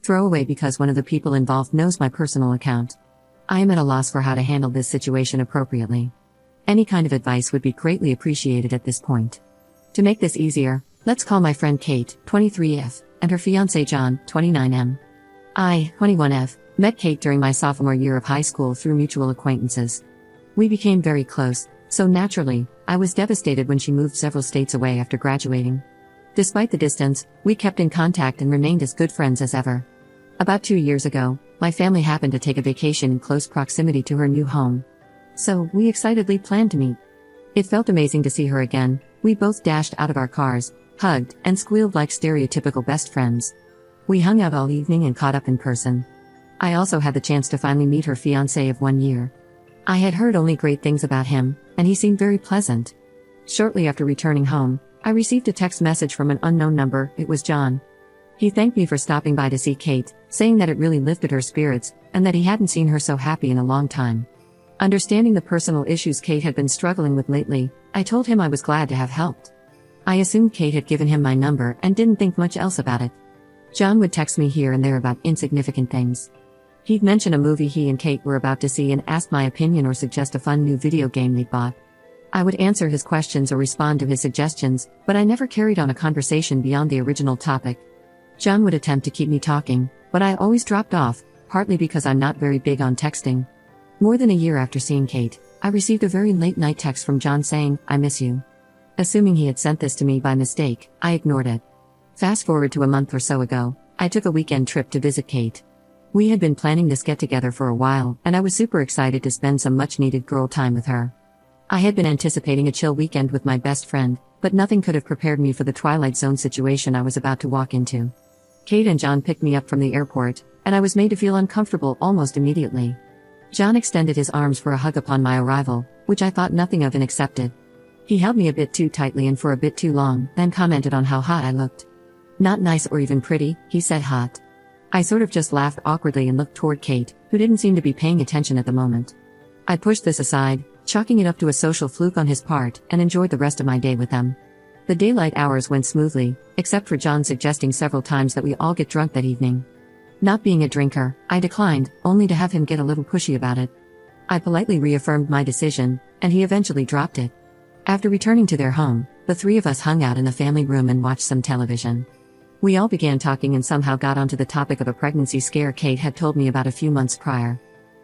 Throw away because one of the people involved knows my personal account. I am at a loss for how to handle this situation appropriately. Any kind of advice would be greatly appreciated at this point. To make this easier, let's call my friend Kate, 23F, and her fiancé John, 29M. I, 21F, met Kate during my sophomore year of high school through mutual acquaintances. We became very close, so naturally, I was devastated when she moved several states away after graduating. Despite the distance, we kept in contact and remained as good friends as ever. About 2 years ago, my family happened to take a vacation in close proximity to her new home. So, we excitedly planned to meet. It felt amazing to see her again. We both dashed out of our cars, hugged, and squealed like stereotypical best friends. We hung out all evening and caught up in person. I also had the chance to finally meet her fiancé of 1 year. I had heard only great things about him, and he seemed very pleasant. Shortly after returning home, I received a text message from an unknown number. It was John. He thanked me for stopping by to see Kate, saying that it really lifted her spirits, and that he hadn't seen her so happy in a long time. Understanding the personal issues Kate had been struggling with lately, I told him I was glad to have helped. I assumed Kate had given him my number and didn't think much else about it. John would text me here and there about insignificant things. He'd mention a movie he and Kate were about to see and ask my opinion or suggest a fun new video game they'd bought. I would answer his questions or respond to his suggestions, but I never carried on a conversation beyond the original topic. John would attempt to keep me talking, but I always dropped off, partly because I'm not very big on texting. More than a year after seeing Kate, I received a very late-night text from John saying, "I miss you." Assuming he had sent this to me by mistake, I ignored it. Fast forward to a month or so ago, I took a weekend trip to visit Kate. We had been planning this get-together for a while, and I was super excited to spend some much-needed girl time with her. I had been anticipating a chill weekend with my best friend, but nothing could have prepared me for the Twilight Zone situation I was about to walk into. Kate and John picked me up from the airport, and I was made to feel uncomfortable almost immediately. John extended his arms for a hug upon my arrival, which I thought nothing of and accepted. He held me a bit too tightly and for a bit too long, then commented on how hot I looked. "Not nice or even pretty," he said. "Hot." I sort of just laughed awkwardly and looked toward Kate, who didn't seem to be paying attention at the moment. I pushed this aside, chalking it up to a social fluke on his part, and enjoyed the rest of my day with them. The daylight hours went smoothly, except for John suggesting several times that we all get drunk that evening. Not being a drinker, I declined, only to have him get a little pushy about it. I politely reaffirmed my decision, and he eventually dropped it. After returning to their home, the three of us hung out in the family room and watched some television. We all began talking and somehow got onto the topic of a pregnancy scare Kate had told me about a few months prior.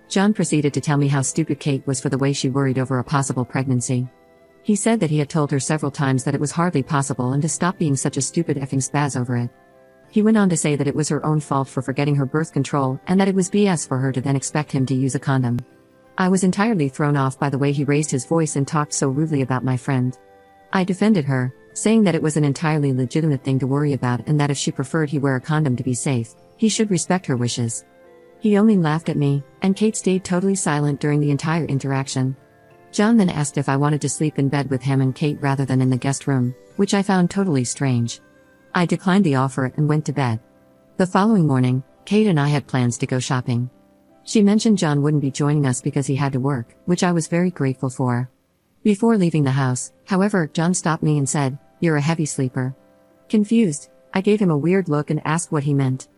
John proceeded to tell me how stupid Kate was for the way she worried over a possible pregnancy. He said that he had told her several times that it was hardly possible and to stop being such a stupid effing spaz over it. He went on to say that it was her own fault for forgetting her birth control and that it was BS for her to then expect him to use a condom. I was entirely thrown off by the way he raised his voice and talked so rudely about my friend. I defended her, saying that it was an entirely legitimate thing to worry about and that if she preferred he wear a condom to be safe, he should respect her wishes. He only laughed at me, and Kate stayed totally silent during the entire interaction. John then asked if I wanted to sleep in bed with him and Kate rather than in the guest room, which I found totally strange. I declined the offer and went to bed. The following morning, Kate and I had plans to go shopping. She mentioned John wouldn't be joining us because he had to work, which I was very grateful for. Before leaving the house, however, John stopped me and said, "You're a heavy sleeper." Confused, I gave him a weird look and asked what he meant.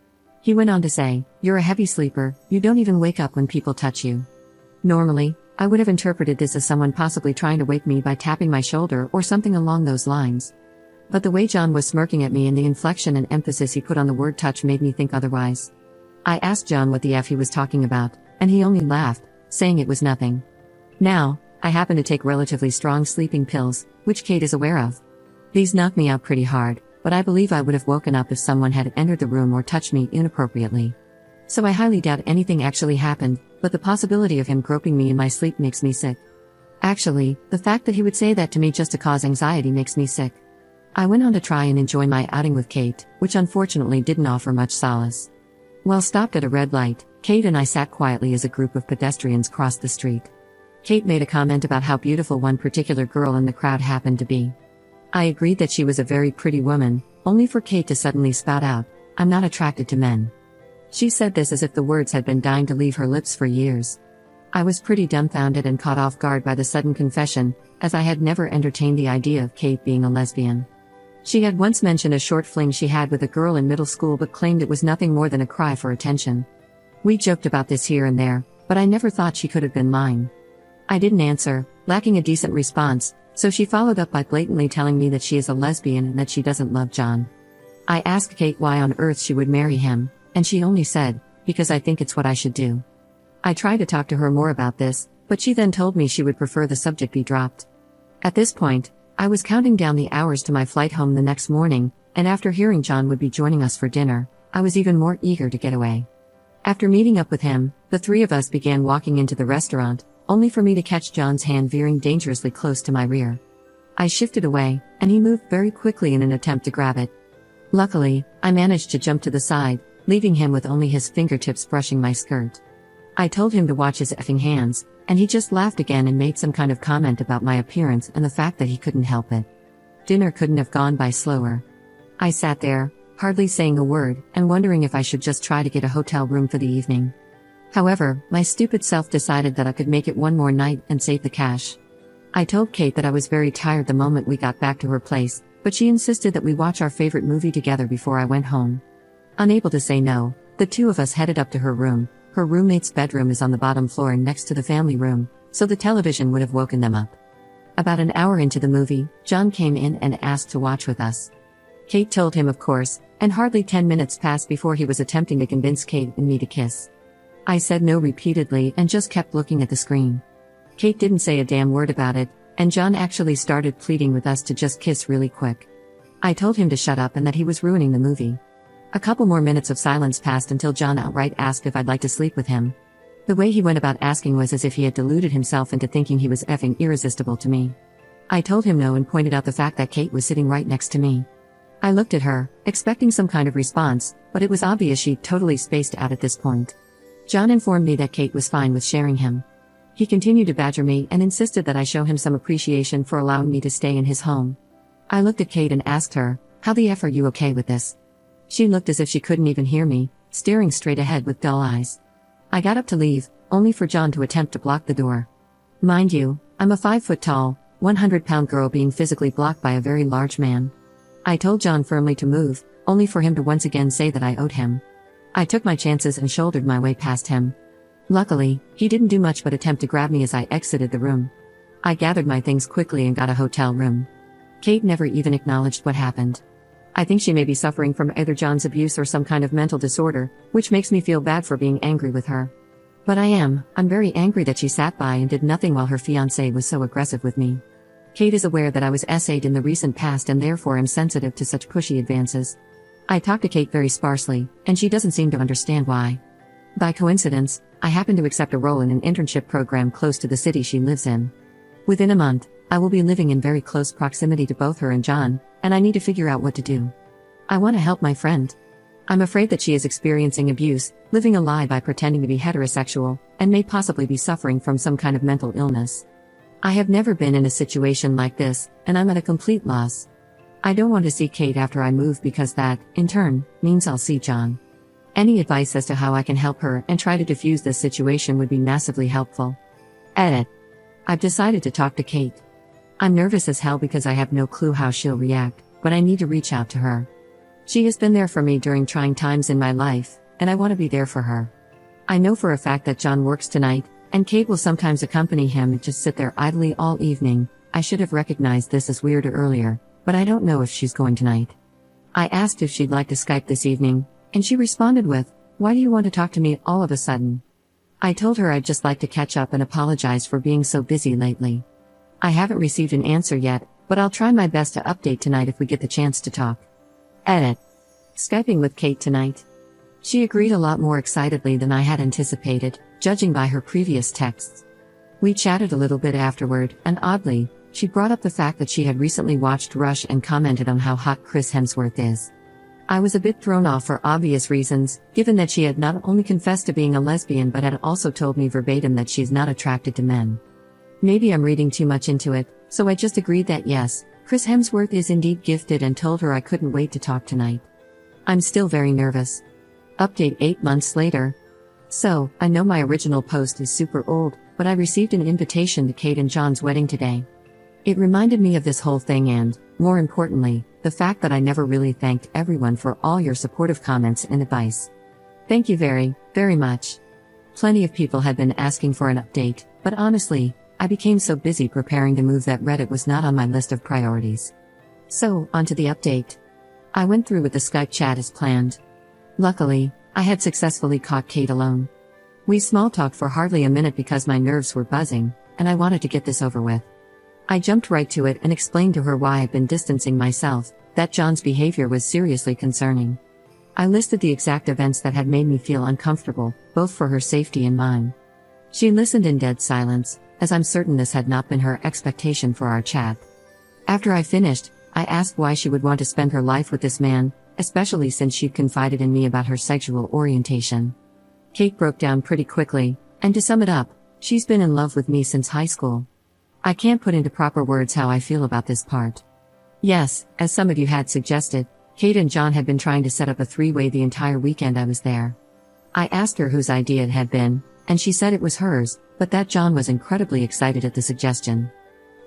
He went on to say, "You're a heavy sleeper, you don't even wake up when people touch you." Normally, I would have interpreted this as someone possibly trying to wake me by tapping my shoulder or something along those lines. But the way John was smirking at me and the inflection and emphasis he put on the word touch made me think otherwise. I asked John what the F he was talking about, and he only laughed, saying it was nothing. Now, I happen to take relatively strong sleeping pills, which Kate is aware of. These knock me out pretty hard, but I believe I would have woken up if someone had entered the room or touched me inappropriately. So I highly doubt anything actually happened, but the possibility of him groping me in my sleep makes me sick. Actually, the fact that he would say that to me just to cause anxiety makes me sick. I went on to try and enjoy my outing with Kate, which unfortunately didn't offer much solace. While stopped at a red light, Kate and I sat quietly as a group of pedestrians crossed the street. Kate made a comment about how beautiful one particular girl in the crowd happened to be. I agreed that she was a very pretty woman, only for Kate to suddenly spout out, "I'm not attracted to men." She said this as if the words had been dying to leave her lips for years. I was pretty dumbfounded and caught off guard by the sudden confession, as I had never entertained the idea of Kate being a lesbian. She had once mentioned a short fling she had with a girl in middle school but claimed it was nothing more than a cry for attention. We joked about this here and there, but I never thought she could have been lying. I didn't answer, lacking a decent response, so she followed up by blatantly telling me that she is a lesbian and that she doesn't love John. I asked Kate why on earth she would marry him, and she only said, "Because I think it's what I should do." I tried to talk to her more about this, but she then told me she would prefer the subject be dropped. At this point, I was counting down the hours to my flight home the next morning, and after hearing John would be joining us for dinner, I was even more eager to get away. After meeting up with him, the three of us began walking into the restaurant, only for me to catch John's hand veering dangerously close to my rear. I shifted away, and he moved very quickly in an attempt to grab it. Luckily, I managed to jump to the side, leaving him with only his fingertips brushing my skirt. I told him to watch his effing hands, and he just laughed again and made some kind of comment about my appearance and the fact that he couldn't help it. Dinner couldn't have gone by slower. I sat there, hardly saying a word, and wondering if I should just try to get a hotel room for the evening. However, my stupid self decided that I could make it one more night and save the cash. I told Kate that I was very tired the moment we got back to her place, but she insisted that we watch our favorite movie together before I went home. Unable to say no, the two of us headed up to her room. Her roommate's bedroom is on the bottom floor and next to the family room, so the television would have woken them up. About an hour into the movie, John came in and asked to watch with us. Kate told him of course, and hardly 10 minutes passed before he was attempting to convince Kate and me to kiss. I said no repeatedly and just kept looking at the screen. Kate didn't say a damn word about it, and John actually started pleading with us to just kiss really quick. I told him to shut up and that he was ruining the movie. A couple more minutes of silence passed until John outright asked if I'd like to sleep with him. The way he went about asking was as if he had deluded himself into thinking he was effing irresistible to me. I told him no and pointed out the fact that Kate was sitting right next to me. I looked at her, expecting some kind of response, but it was obvious she'd totally spaced out at this point. John informed me that Kate was fine with sharing him. He continued to badger me and insisted that I show him some appreciation for allowing me to stay in his home. I looked at Kate and asked her, "How the F are you okay with this?" She looked as if she couldn't even hear me, staring straight ahead with dull eyes. I got up to leave, only for John to attempt to block the door. Mind you, I'm a 5-foot-tall, 100-pound girl being physically blocked by a very large man. I told John firmly to move, only for him to once again say that I owed him. I took my chances and shouldered my way past him. Luckily, he didn't do much but attempt to grab me as I exited the room. I gathered my things quickly and got a hotel room. Kate never even acknowledged what happened. I think she may be suffering from either John's abuse or some kind of mental disorder, which makes me feel bad for being angry with her. But I'm very angry that she sat by and did nothing while her fiancé was so aggressive with me. Kate is aware that I was SA'd in the recent past and therefore am sensitive to such pushy advances. I talk to Kate very sparsely, and she doesn't seem to understand why. By coincidence, I happen to accept a role in an internship program close to the city she lives in. Within a month, I will be living in very close proximity to both her and John, and I need to figure out what to do. I want to help my friend. I'm afraid that she is experiencing abuse, living a lie by pretending to be heterosexual, and may possibly be suffering from some kind of mental illness. I have never been in a situation like this, and I'm at a complete loss. I don't want to see Kate after I move because that, in turn, means I'll see John. Any advice as to how I can help her and try to defuse this situation would be massively helpful. Edit. I've decided to talk to Kate. I'm nervous as hell because I have no clue how she'll react, but I need to reach out to her. She has been there for me during trying times in my life, and I want to be there for her. I know for a fact that John works tonight, and Kate will sometimes accompany him and just sit there idly all evening. I should have recognized this as weird earlier, but I don't know if she's going tonight. I asked if she'd like to Skype this evening, and she responded with, "Why do you want to talk to me all of a sudden?" I told her I'd just like to catch up and apologize for being so busy lately. I haven't received an answer yet, but I'll try my best to update tonight if we get the chance to talk. Edit. Skyping with Kate tonight. She agreed a lot more excitedly than I had anticipated, judging by her previous texts. We chatted a little bit afterward, and oddly, she brought up the fact that she had recently watched Rush and commented on how hot Chris Hemsworth is. I was a bit thrown off for obvious reasons, given that she had not only confessed to being a lesbian but had also told me verbatim that she's not attracted to men. Maybe I'm reading too much into it, so I just agreed that yes, Chris Hemsworth is indeed gifted and told her I couldn't wait to talk tonight. I'm still very nervous. Update 8 months later. So, I know my original post is super old, but I received an invitation to Kate and John's wedding today. It reminded me of this whole thing and, more importantly, the fact that I never really thanked everyone for all your supportive comments and advice. Thank you very, very much. Plenty of people had been asking for an update, but honestly, I became so busy preparing to move that Reddit was not on my list of priorities. So, onto the update. I went through with the Skype chat as planned. Luckily, I had successfully caught Kate alone. We small-talked for hardly a minute because my nerves were buzzing, and I wanted to get this over with. I jumped right to it and explained to her why I'd been distancing myself, that John's behavior was seriously concerning. I listed the exact events that had made me feel uncomfortable, both for her safety and mine. She listened in dead silence, as I'm certain this had not been her expectation for our chat. After I finished, I asked why she would want to spend her life with this man, especially since she'd confided in me about her sexual orientation. Kate broke down pretty quickly, and to sum it up, she's been in love with me since high school. I can't put into proper words how I feel about this part. Yes, as some of you had suggested, Kate and John had been trying to set up a three-way the entire weekend I was there. I asked her whose idea it had been, and she said it was hers, but that John was incredibly excited at the suggestion.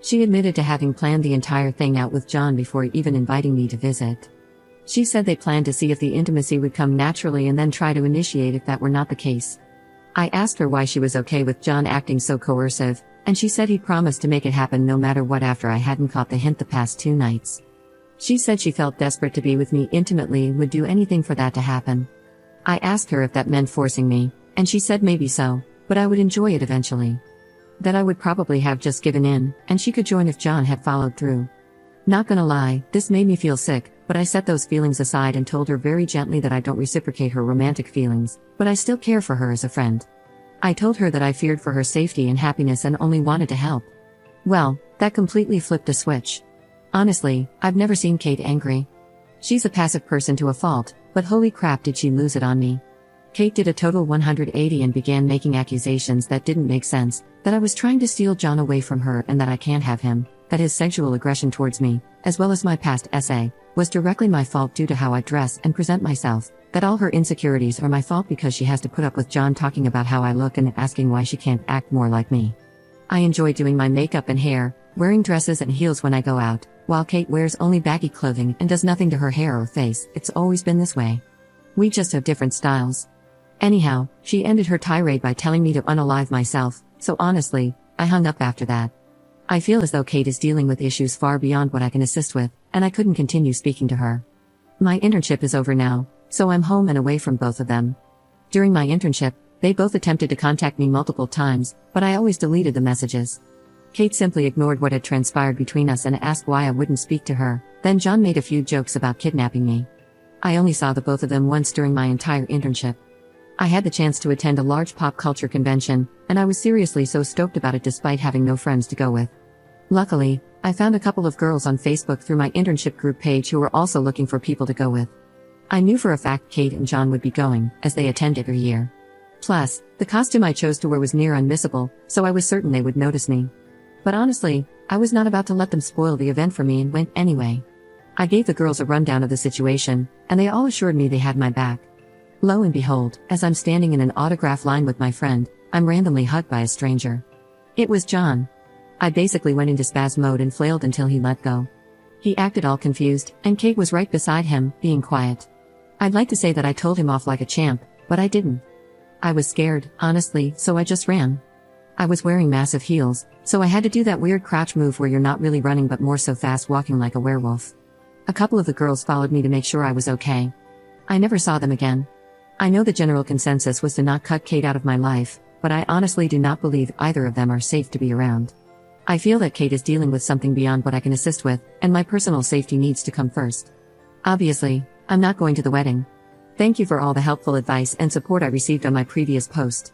She admitted to having planned the entire thing out with John before even inviting me to visit. She said they planned to see if the intimacy would come naturally and then try to initiate if that were not the case. I asked her why she was okay with John acting so coercive, and she said he'd promised to make it happen no matter what after I hadn't caught the hint the past 2 nights. She said she felt desperate to be with me intimately and would do anything for that to happen. I asked her if that meant forcing me, and she said maybe so, but I would enjoy it eventually. That I would probably have just given in, and she could join if John had followed through. Not gonna lie, this made me feel sick, but I set those feelings aside and told her very gently that I don't reciprocate her romantic feelings, but I still care for her as a friend. I told her that I feared for her safety and happiness and only wanted to help. Well, that completely flipped a switch. Honestly, I've never seen Kate angry. She's a passive person to a fault, but holy crap did she lose it on me. Kate did a total 180 and began making accusations that didn't make sense, that I was trying to steal John away from her and that I can't have him, that his sexual aggression towards me, as well as my past essay, was directly my fault due to how I dress and present myself, that all her insecurities are my fault because she has to put up with John talking about how I look and asking why she can't act more like me. I enjoy doing my makeup and hair, wearing dresses and heels when I go out, while Kate wears only baggy clothing and does nothing to her hair or face. It's always been this way. We just have different styles. Anyhow, she ended her tirade by telling me to unalive myself, so honestly, I hung up after that. I feel as though Kate is dealing with issues far beyond what I can assist with, and I couldn't continue speaking to her. My internship is over now, so I'm home and away from both of them. During my internship, they both attempted to contact me multiple times, but I always deleted the messages. Kate simply ignored what had transpired between us and asked why I wouldn't speak to her. Then John made a few jokes about kidnapping me. I only saw the both of them once during my entire internship. I had the chance to attend a large pop culture convention, and I was seriously so stoked about it despite having no friends to go with. Luckily, I found a couple of girls on Facebook through my internship group page who were also looking for people to go with. I knew for a fact Kate and John would be going, as they attend every year. Plus, the costume I chose to wear was near unmissable, so I was certain they would notice me. But honestly, I was not about to let them spoil the event for me and went anyway. I gave the girls a rundown of the situation, and they all assured me they had my back. Lo and behold, as I'm standing in an autograph line with my friend, I'm randomly hugged by a stranger. It was John. I basically went into spaz mode and flailed until he let go. He acted all confused, and Kate was right beside him, being quiet. I'd like to say that I told him off like a champ, but I didn't. I was scared, honestly, so I just ran. I was wearing massive heels, so I had to do that weird crouch move where you're not really running but more so fast walking like a werewolf. A couple of the girls followed me to make sure I was okay. I never saw them again. I know the general consensus was to not cut Kate out of my life, but I honestly do not believe either of them are safe to be around. I feel that Kate is dealing with something beyond what I can assist with, and my personal safety needs to come first. Obviously, I'm not going to the wedding. Thank you for all the helpful advice and support I received on my previous post.